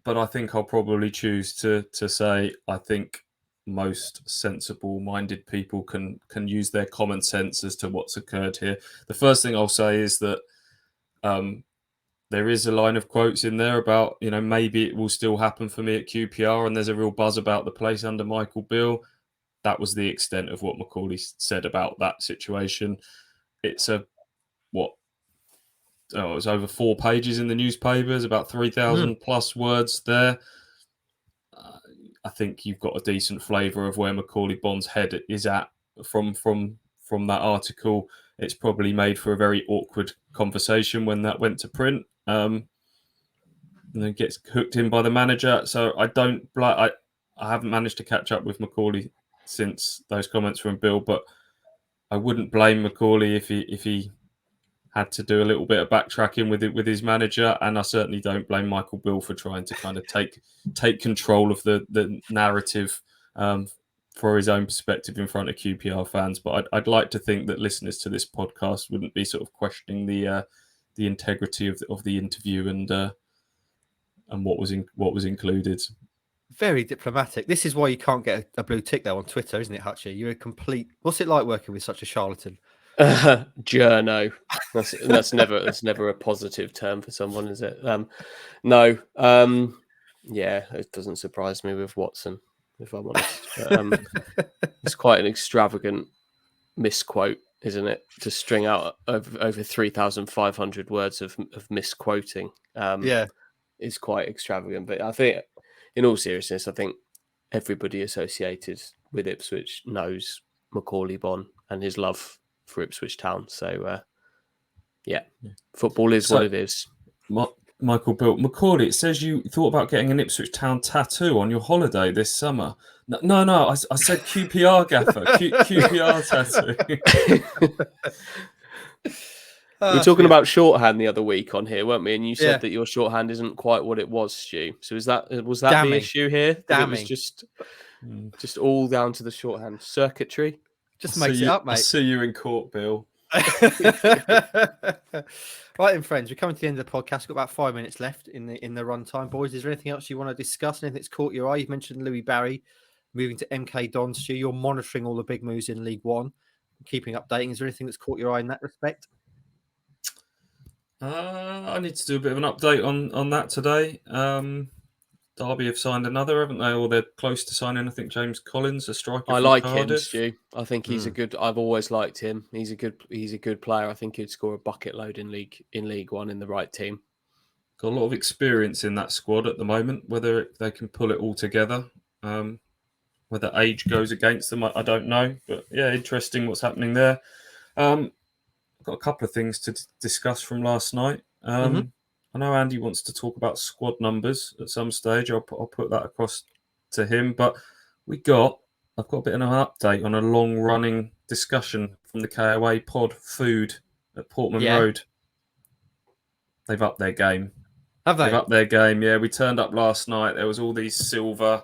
but I think I'll probably choose to say I think most sensible-minded people can use their common sense as to what's occurred here. The first thing I'll say is that there is a line of quotes in there about, maybe it will still happen for me at QPR, and there's a real buzz about the place under Michael Beale. That was the extent of what Macaulay said about that situation. It's it was over 4 pages in the newspapers, about 3,000 plus words there. I think you've got a decent flavour of where Macaulay Bonne's head is at from that article. It's probably made for a very awkward conversation when that went to print. And then gets hooked in by the manager. So I haven't managed to catch up with Macaulay since those comments from Bill, but I wouldn't blame Macaulay if he had to do a little bit of backtracking with his manager, and I certainly don't blame Michael Beale for trying to kind of take control of the narrative for his own perspective in front of QPR fans. But I'd like to think that listeners to this podcast wouldn't be sort of questioning the integrity of the interview and what was included. Very diplomatic. This is why you can't get a blue tick though on Twitter, isn't it, Hutchie? You're a complete. What's it like working with such a charlatan? Journo. That's never a positive term for someone, is it? No. Yeah, it doesn't surprise me with Watson, if I'm honest. But, it's quite an extravagant misquote isn't it? To string out over 3,500 words of misquoting. Is quite extravagant. But I think, in all seriousness, I think everybody associated with Ipswich knows Macaulay Bonne and his love for Ipswich Town. So, football is what it is. Michael Bill, Macaulay, it says you thought about getting an Ipswich Town tattoo on your holiday this summer. No, I said QPR gaffer, QPR tattoo. We were talking about shorthand the other week on here, weren't we? And you said that your shorthand isn't quite what it was, Stu. So was that Damning. the issue here? Damning. It was just all down to the shorthand circuitry. Just makes it up, mate. I see you in court, Bill. Right then, friends, we're coming to the end of the podcast. We've got about 5 minutes left in the runtime, boys. Is there anything else you want to discuss? Anything that's caught your eye? You've mentioned Louis Barry moving to MK Dons. Stu, you're monitoring all the big moves in League One, keeping updating. Is there anything that's caught your eye in that respect? I need to do a bit of an update on that today. Derby have signed another, haven't they? Or they're close to signing. I think James Collins, a striker. I like him, Stu. I think he's a good. I've always liked him. He's a good player. I think he'd score a bucket load in League One in the right team. Got a lot of experience in that squad at the moment. Whether they can pull it all together, whether age goes against them, I don't know. But yeah, interesting what's happening there. Got a couple of things to discuss from last night. I know Andy wants to talk about squad numbers at some stage. I'll put that across to him. But I've got a bit of an update on a long-running discussion from the KOA pod food at Portman Road. They've upped their game. Have they? They've upped their game, yeah. We turned up last night. There was all these silver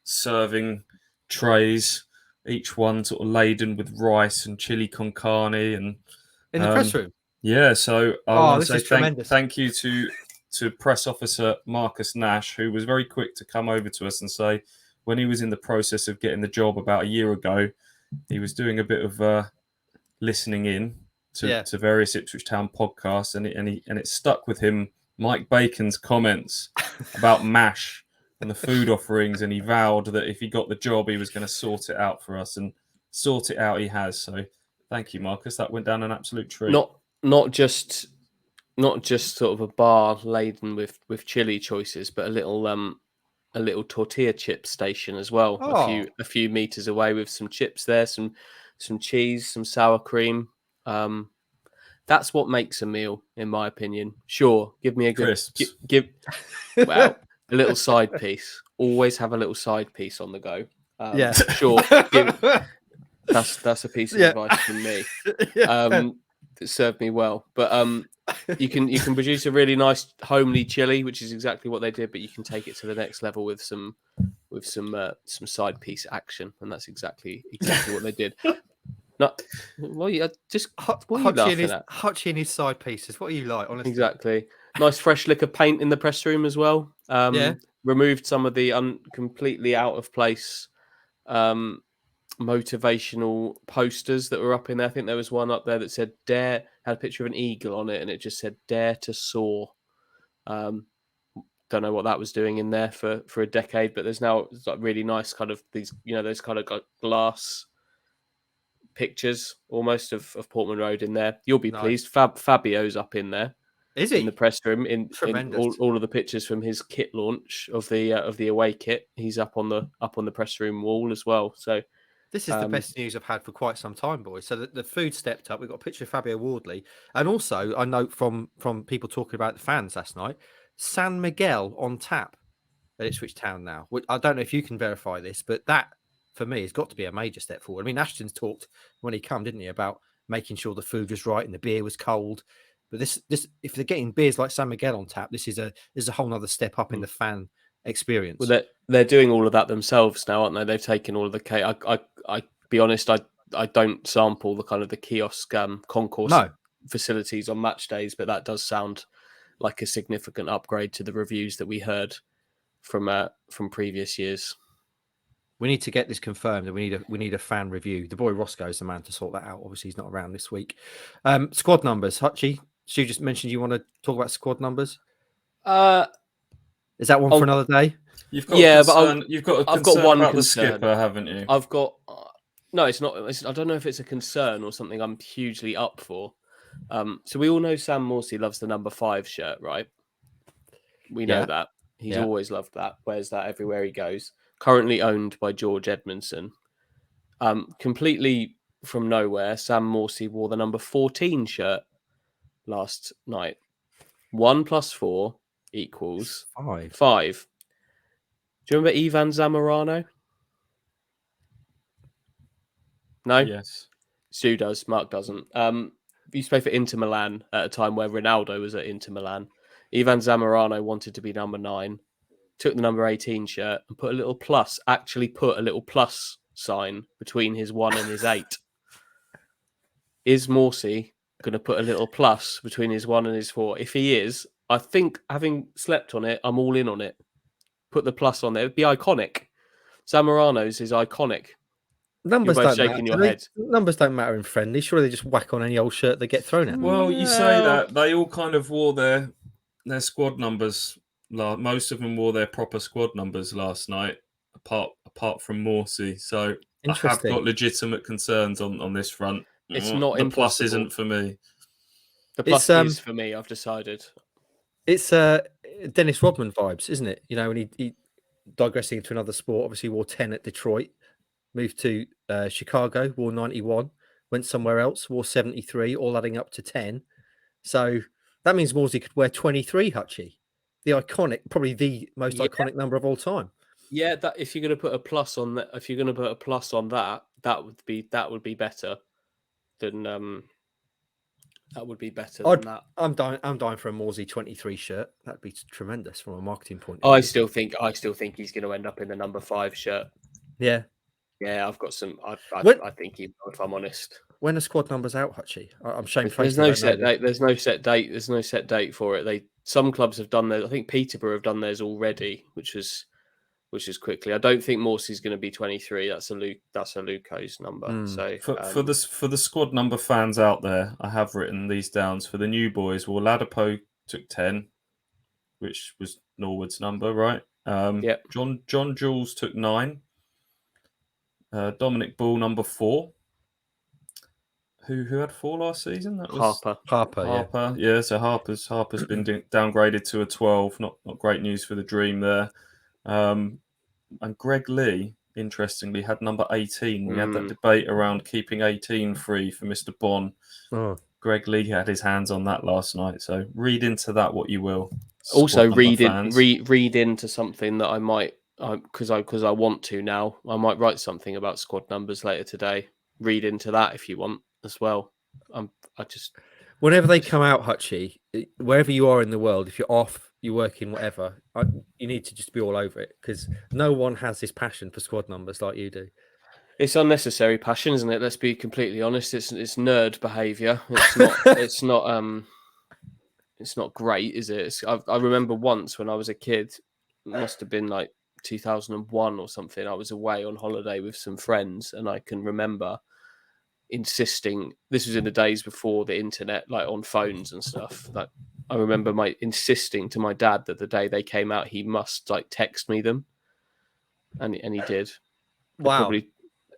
serving trays, each one sort of laden with rice and chili con carne. And in the press room? Yeah, so I want to say thank you to press officer Marcus Nash, who was very quick to come over to us and say when he was in the process of getting the job about a year ago, he was doing a bit of listening in to various Ipswich Town podcasts, and it stuck with him. Mike Bacon's comments about MASH and the food offerings, and he vowed that if he got the job, he was going to sort it out for us, and sort it out he has. So thank you, Marcus. That went down an absolute treat. Not just sort of a bar laden with chili choices, but a little tortilla chip station as well. Oh. A few meters away with some chips there, some cheese, some sour cream. That's what makes a meal, in my opinion. Sure, give me a good a little side piece. Always have a little side piece on the go. Sure. That's a piece of advice from me. That served me well. But you can produce a really nice homely chili, which is exactly what they did, but you can take it to the next level with some side piece action, and that's exactly what they did. No, well, yeah, just what are you laughing at? Hutchie and his side pieces. What are you like, honestly? Exactly. Nice fresh lick of paint in the press room as well. Removed some of the completely out of place motivational posters that were up in there. I think there was one up there that said "Dare," had a picture of an eagle on it, and it just said "Dare to soar." Don't know what that was doing in there for a decade, but there's now like really nice kind of these, those kind of glass pictures almost of Portman Road in there. You'll be pleased. Fabio's up in there. Is he? In the press room in Tremendous. all of the pictures from his kit launch of the away kit. He's up on the press room wall as well. So this is the best news I've had for quite some time, boys. So the food stepped up. We've got a picture of Fabio Wardley, and also I note from people talking about the fans last night, San Miguel on tap at Ipswich Town now. I don't know if you can verify this, but that for me has got to be a major step forward. I mean, Ashton's talked when he came, didn't he, about making sure the food was right and the beer was cold. But this if they're getting beers like San Miguel on tap, this is a whole nother step up in the fan experience. Well, they're doing all of that themselves now, aren't they? They've taken all of the cake. I be honest, I don't sample the kind of the kiosk concourse facilities on match days, but that does sound like a significant upgrade to the reviews that we heard from previous years. We need to get this confirmed, and we need a fan review. The boy Roscoe is the man to sort that out. Obviously, he's not around this week. Squad numbers, Hutchie. Stu just mentioned you want to talk about squad numbers. Is that one for another day? You've got I've got one concern about the skipper, haven't you? I've got No, it's not. I don't know if it's a concern or something I'm hugely up for. So we all know Sam Morsey loves the number 5 shirt, right? We know that. He's always loved that. Wears that everywhere he goes. Currently owned by George Edmondson. Completely from nowhere, Sam Morsey wore the number 14 shirt last night. 1 + 4 equals 5. Do you remember Ivan Zamorano? No? Yes. Stu does. Mark doesn't. He used to play for Inter Milan at a time where Ronaldo was at Inter Milan. Ivan Zamorano wanted to be number 9, took the number 18 shirt and put a little plus sign between his 1 and his 8. Is Morsey going to put a little plus between his 1 and his 4? If he is, I think, having slept on it, I'm all in on it. Put the plus on there. It'd be iconic. Zamorano's is iconic. Numbers You're both don't shaking matter. your head. Numbers don't matter in friendly. Surely they just whack on any old shirt they get thrown at them. Well, you say that they all kind of wore their squad numbers. Most of them wore their proper squad numbers last night, apart from Morsey. So I have got legitimate concerns on this front. It's not the impossible. plus isn't for me. The plus is for me. I've decided. It's Dennis Rodman vibes, isn't it? You know, when he digressing into another sport, obviously wore 10 at Detroit, moved to Chicago, wore 91, went somewhere else, wore 73, all adding up to 10. So that means Morsey could wear 23, Hutchie. The iconic, probably the most iconic number of all time. Yeah, that if you're going to put a plus on that, that would be better than that would be better than that. I'm dying for a Morsey 23 shirt. That'd be tremendous from a marketing point of view. I still think he's going to end up in the number 5 shirt. Yeah. Yeah, I've got some. I think he will, if I'm honest. When are squad numbers out, Hutchie? I'm shamefaced. There's no set date. There's no set date. There's no set date for it. Some clubs have done theirs. I think Peterborough have done theirs already, which is quickly. I don't think Morsey's going to be 23. That's a Luco's number. So for the squad number fans out there, I have written these down for the new boys. Well, Ladapo took 10, which was Norwood's number, right? Yeah. John Jules took 9. Dominic Ball number 4. Who had 4 last season? That was Harper. Yeah. So Harper's been downgraded to a 12. Not great news for the Dream there. And Greg Lee, interestingly, had number 18. We had that debate around keeping 18 free for Mr. Bon. Oh. Greg Lee had his hands on that last night. So read into that what you will. Also read into something that I might, because I want to now. I might write something about squad numbers later today. Read into that if you want as well. Whenever they come out, Hutchie, wherever you are in the world, if you're off, you're working, whatever, you need to just be all over it, because no one has this passion for squad numbers like you do. It's unnecessary passion, isn't it? Let's be completely honest. It's nerd behaviour. It's not. It's not great, is it? I remember once when I was a kid, it must have been like 2001 or something. I was away on holiday with some friends, and I can remember insisting. This was in the days before the internet, like on phones and stuff. Like I remember insisting to my dad that the day they came out, he must like text me them, and he did. Wow.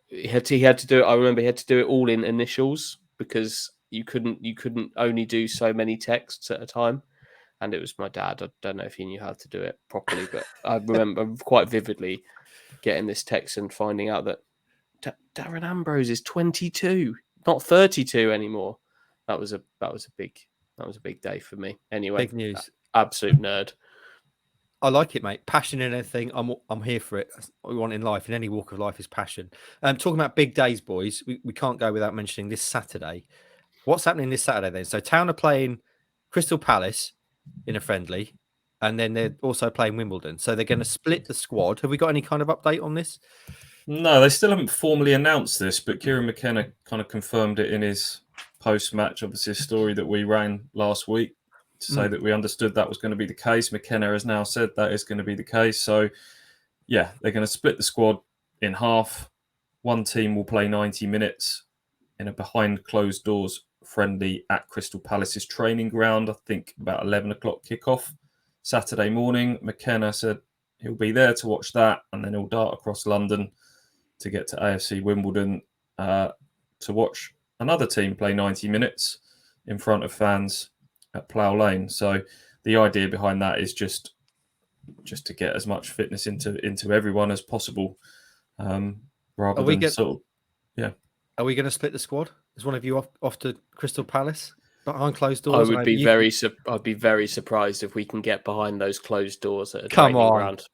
He had to do it. I remember he had to do it all in initials because you couldn't only do so many texts at a time. And it was my dad. I don't know if he knew how to do it properly, but I remember quite vividly getting this text and finding out that Darren Ambrose is 22, not 32 anymore. That was a big day for me. Anyway, big news. Absolute nerd. I like it, mate. Passion in anything, I'm here for it. That's what we want in life. In any walk of life is passion. Talking about big days, boys, we can't go without mentioning this Saturday. What's happening this Saturday then? So Town are playing Crystal Palace in a friendly, and then they're also playing Wimbledon. So they're going to split the squad. Have we got any kind of update on this? No, they still haven't formally announced this, but Kieran McKenna kind of confirmed it in his post-match, obviously a story that we ran last week to say that we understood that was going to be the case. McKenna has now said that is going to be the case. So, yeah, they're going to split the squad in half. One team will play 90 minutes in a behind closed doors friendly at Crystal Palace's training ground. I think about 11 o'clock kickoff Saturday morning. McKenna said he'll be there to watch that, and then he'll dart across London to get to AFC Wimbledon to watch another team play 90 minutes in front of fans at Plough Lane. So the idea behind that is just to get as much fitness into everyone as possible, rather than Are we going to split the squad? Is one of you off to Crystal Palace behind closed doors? I'd be very surprised if we can get behind those closed doors at a Come training on. ground.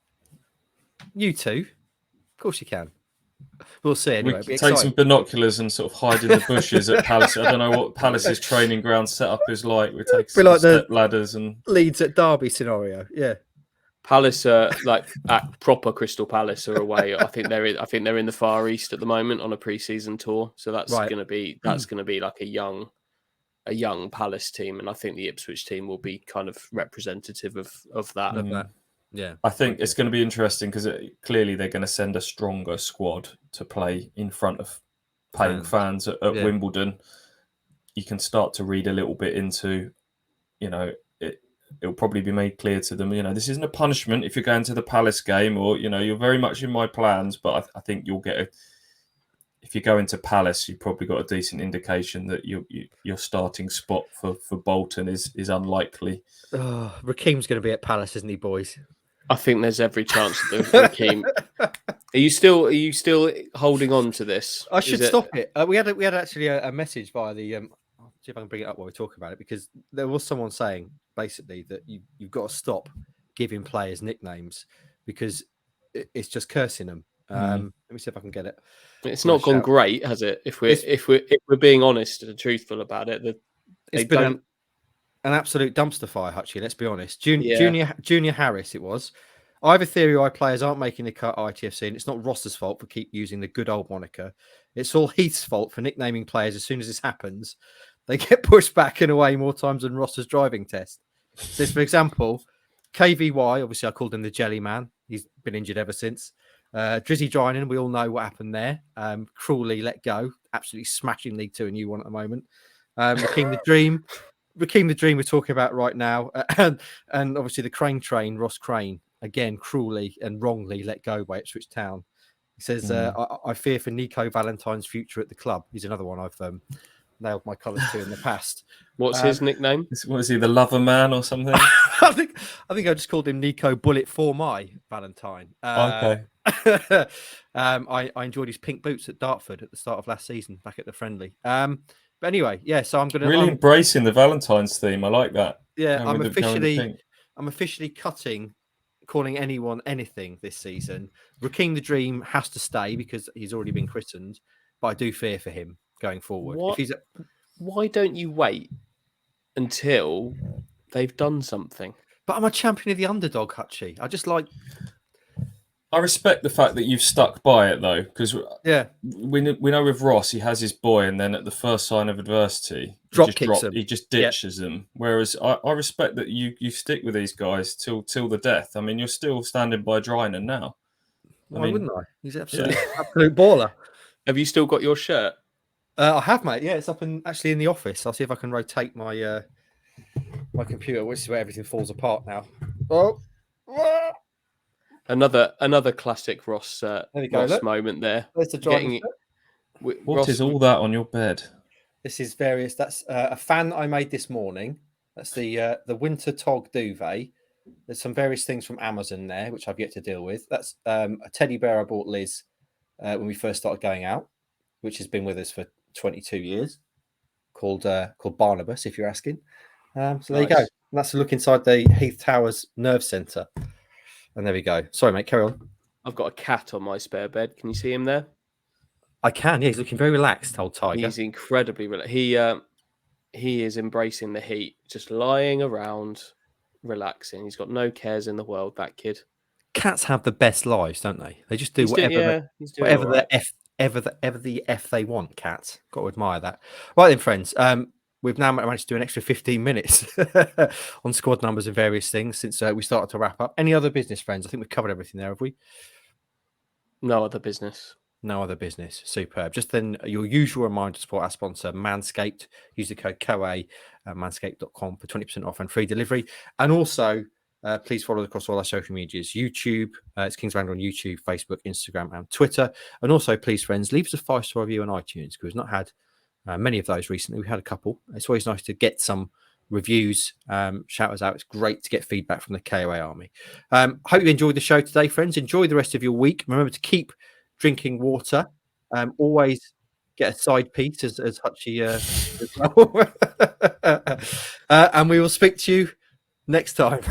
You two, of course you can. We'll see anyway. We take some binoculars and sort of hide in the bushes at Palace. I don't know what Palace's training ground setup is like. We take some step ladders and Leeds at Derby scenario. Yeah. Palace, like at proper Crystal Palace, are away. I think they're in the Far East at the moment on a pre-season tour. So that's going to be like a young Palace team, and I think the Ipswich team will be kind of representative of that. Yeah, I think it's going to be interesting because clearly they're going to send a stronger squad to play in front of paying fans at Wimbledon. You can start to read a little bit into, it'll probably be made clear to them, this isn't a punishment if you're going to the Palace game, or, you're very much in my plans, but I think you'll get if you go into Palace, you've probably got a decent indication that your starting spot for Bolton is unlikely. Oh, Raheem's going to be at Palace, isn't he, boys? I think there's every chance that Raheem. Are you still holding on to this? I should stop it. We had actually a message via the. I'll see if I can bring it up while we talk about it, because there was someone saying basically that you've got to stop giving players nicknames because it's just cursing them. Let me see if I can get it. It's not gone great, has it? If we're being honest and truthful about it, it's been an absolute dumpster fire, Hutchie. Let's be honest. Junior Harris, it was. I have a theory why players aren't making the cut at ITFC, and it's not Ross's fault for keep using the good old moniker. It's all Heath's fault for nicknaming players as soon as this happens. They get pushed back and away more times than Ross's driving test. So, for example, KVY, obviously I called him the Jelly Man. He's been injured ever since. Drizzy Drinan, we all know what happened there. Cruelly let go. Absolutely smashing League Two and you one at the moment. Raheem the Dream we're talking about right now. And obviously the Crane Train, Ross Crane, again, cruelly and wrongly let go by Ipswich Town. He says, I fear for Nico Valentine's future at the club. He's another one I've nailed my colours to in the past. What's his nickname? What is he, the Lover Man or something? I think I just called him Nico Bullet for my Valentine. Okay. I enjoyed his pink boots at Dartford at the start of last season, back at the friendly. But anyway, yeah. So I'm going to embracing the Valentine's theme. I like that. Yeah, I'm officially cutting calling anyone anything this season. Raheem the Dream has to stay because he's already been christened, but I do fear for him going forward. Why don't you wait until they've done something? But I'm a champion of the underdog, Hutchie. I respect the fact that you've stuck by it, though, because we know with Ross, he has his boy, and then at the first sign of adversity, he just ditches them. Whereas I respect that you stick with these guys till the death. I mean, you're still standing by Drinan now. Why wouldn't I? He's absolute baller. Have you still got your shirt? I have, mate. Yeah, it's up in the office. I'll see if I can rotate my my computer, which is where everything falls apart now. Oh. Another classic Ross moment there. What is all that on your bed? This is various. That's a fan I made this morning. That's the winter tog duvet. There's some various things from Amazon there, which I've yet to deal with. That's a teddy bear I bought Liz when we first started going out, which has been with us for 22 years, called Barnabas, if you're asking. So there you go. And that's a look inside the Heath Towers Nerve Centre. And there we go. Sorry, mate, carry on. I've got a cat on my spare bed. Can you see him there? I can, yeah. He's looking very relaxed, old tiger. He's incredibly relaxed. He is embracing the heat, just lying around, relaxing. He's got no cares in the world, that kid. Cats have the best lives, don't they? They just do whatever the F they want, cats. Got to admire that. Right then, friends. We've now managed to do an extra 15 minutes on squad numbers and various things since we started to wrap up. Any other business, friends? I think we've covered everything there, have we? No other business. No other business. Superb. Just then, your usual reminder to support our sponsor, Manscaped. Use the code KOA at manscaped.com for 20% off and free delivery. And also, Please follow us across all our social medias. YouTube, it's Kings of Anglia on YouTube, Facebook, Instagram, and Twitter. And also, please, friends, leave us a 5-star review on iTunes, because we've not had many of those recently. We've had a couple. It's always nice to get some reviews. Shout us out. It's great to get feedback from the KOA army. Hope you enjoyed the show today, friends. Enjoy the rest of your week. Remember to keep drinking water. Always get a side piece, as Hutchie as well. And we will speak to you next time.